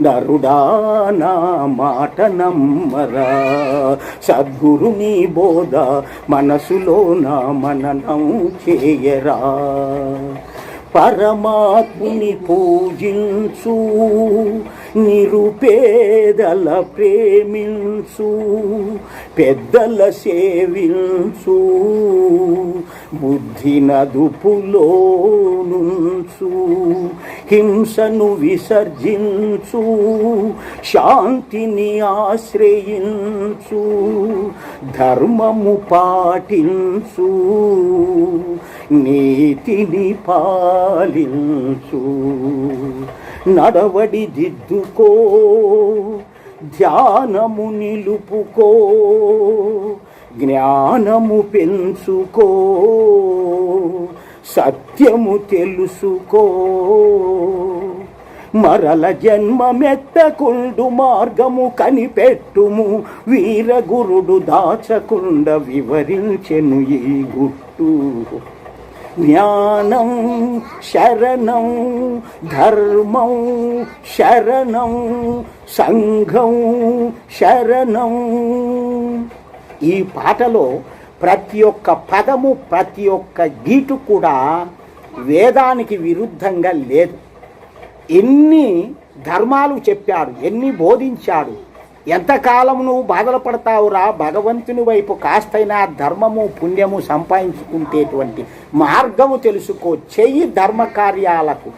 నరుడా నా మాట నమ్మరా, సద్గురుని బోధ మనసులో నా మననం చేయరా. పరమాత్ముని పూజించు, నిరుపేదల ప్రేమించు, పెద్దల సేవించు, బుద్ధి నదుపులో నుంచు, హింసను విసర్జించు, శాంతిని ఆశ్రయించు, ధర్మము పాటించు, నీతిని పాలించు. నడవడి దిద్దుకో, ధ్యానము నిలుపుకో, జ్ఞానము పెంచుకో, సత్యము తెలుసుకో. మరల జన్మమెత్తకుండు మార్గము కనిపెట్టుము, వీరగురుడు దాచకుండ వివరించెను ఈ గుట్టు. జ్ఞానం శరణం, ధర్మం శరణం, సంఘం శరణం. ఈ పాటలో ప్రతి ఒక్క పదము, ప్రతి ఒక్క గీటు కూడా వేదానికి విరుద్ధంగా లేదు. ఎన్ని ధర్మాలు చెప్పాడు, ఎన్ని బోధించాడు. ఎంతకాలం నువ్వు బాధలు పడతావురా, భగవంతుని వైపు కాస్తైనా ధర్మము పుణ్యము సంపాదించుకుంటేటువంటి మార్గము తెలుసుకో, చెయ్యి ధర్మ కార్యాలకు.